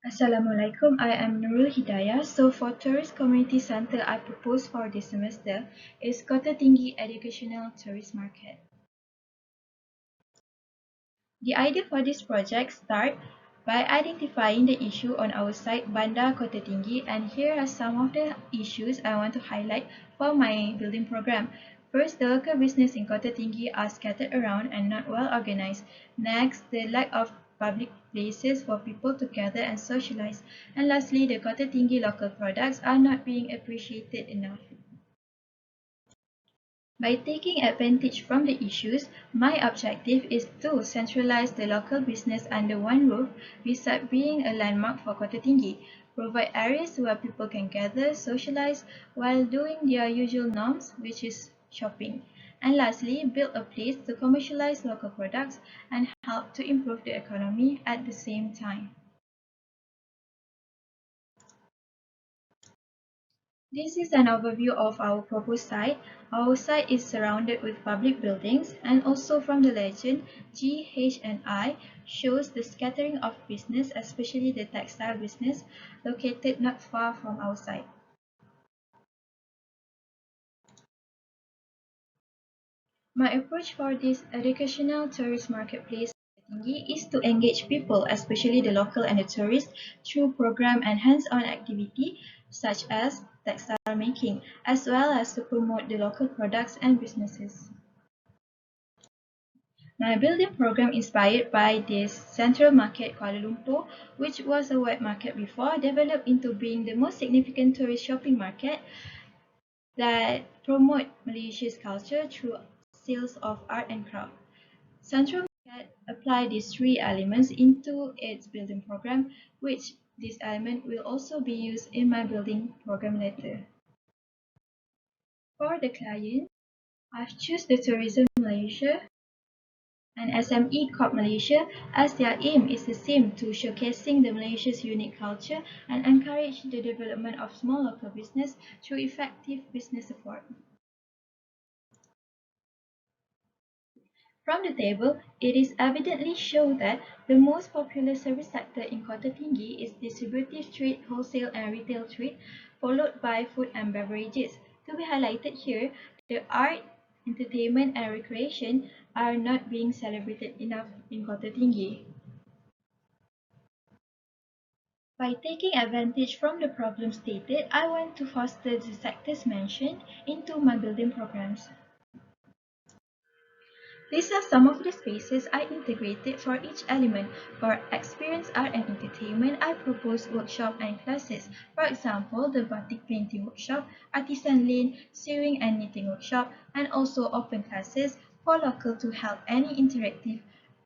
Assalamualaikum, I am Nurul Hidayah. So for Tourist Community Centre I propose for this semester is Kota Tinggi Educational Tourist Market. The idea for this project start by identifying the issue on our site Bandar Kota Tinggi, and here are some of the issues I want to highlight for my building program. First, the local business in Kota Tinggi are scattered around and not well organized. Next, the lack of public places for people to gather and socialize. And lastly, the Kota Tinggi local products are not being appreciated enough. By taking advantage from the issues, my objective is to centralize the local business under one roof beside being a landmark for Kota Tinggi, provide areas where people can gather, socialize while doing their usual norms, which is shopping. And lastly, build a place to commercialize local products and help to improve the economy at the same time. This is an overview of our proposed site. Our site is surrounded with public buildings, and also from the legend, G, H and I shows the scattering of business, especially the textile business, located not far from our site. My approach for this educational tourist marketplace Tinggi is to engage people, especially the local and the tourists, through program and hands-on activity such as textile making, as well as to promote the local products and businesses. My building program inspired by this Central Market Kuala Lumpur, which was a wet market before, developed into being the most significant tourist shopping market that promote Malaysia's culture through sales of art and craft. Central Market applied these three elements into its building program, which this element will also be used in my building program later. For the client, I've chosen the Tourism Malaysia and SME Corp Malaysia as their aim is the same to showcasing the Malaysia's unique culture and encourage the development of small local business through effective business support. From the table, it is evidently shown that the most popular service sector in Kota Tinggi is distributive trade, wholesale and retail trade, followed by food and beverages. To be highlighted here, the art, entertainment and recreation are not being celebrated enough in Kota Tinggi. By taking advantage from the problem stated, I want to foster the sectors mentioned into my building programs. These are some of the spaces I integrated for each element. For experience art and entertainment, I propose workshop and classes. For example, the batik painting workshop, artisan lane, sewing and knitting workshop, and also open classes for local to help any interactive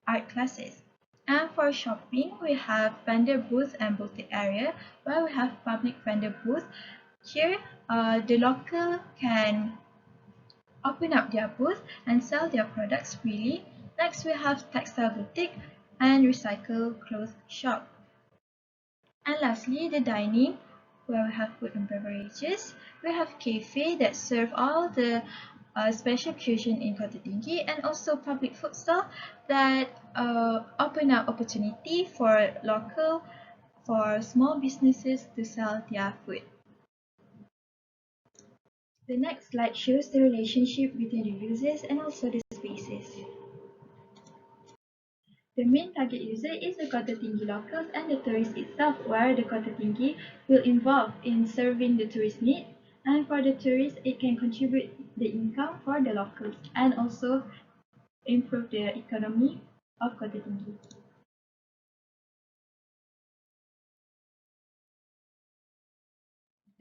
art classes. And for shopping, we have vendor booth and boutique area where we have public vendor booth. Here, the local can open up their booth and sell their products freely. Next, we have textile boutique and recycle clothes shop. And lastly, the dining, where we have food and beverages. We have cafe that serve all the special cuisine in Kota Tinggi, and also public food stall that open up opportunity for local, for small businesses to sell their food. The next slide shows the relationship between the users and also the spaces. The main target user is the Kota Tinggi locals and the tourist itself, where the Kota Tinggi will involve in serving the tourist need, and for the tourists it can contribute the income for the locals and also improve the economy of Kota Tinggi.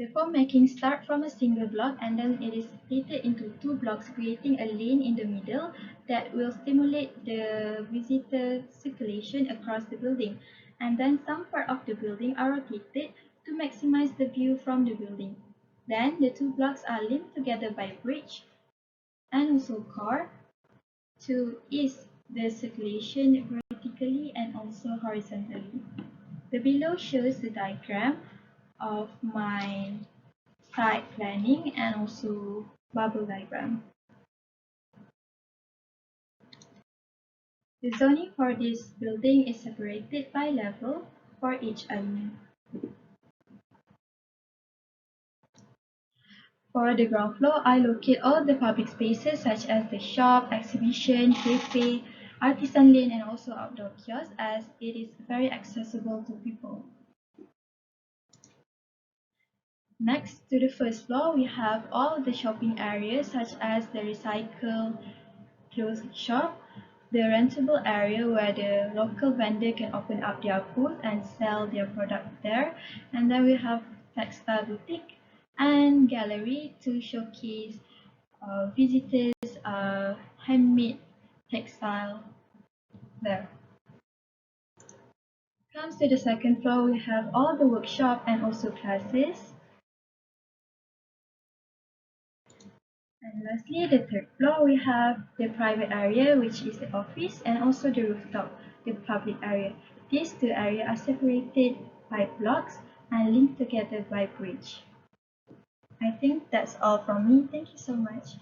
The form making start from a single block and then it is split into two blocks, creating a lane in the middle that will stimulate the visitor circulation across the building. And then some part of the building are rotated to maximize the view from the building. Then the two blocks are linked together by bridge and also core to ease the circulation vertically and also horizontally. The below shows the diagram of my site planning and also bubble diagram. The zoning for this building is separated by level for each element. For the ground floor, I locate all the public spaces such as the shop, exhibition, cafe, artisan lane, and also outdoor kiosks as it is very accessible to people. Next to the first floor, we have all the shopping areas such as the recycle clothes shop, the rentable area where the local vendor can open up their booth and sell their product there. And then we have textile boutique and gallery to showcase visitors handmade textile there. Comes to the second floor, we have all the workshop and also classes. And lastly, the third floor, we have the private area, which is the office, and also the rooftop, the public area. These two areas are separated by blocks and linked together by bridge. I think that's all from me. Thank you so much.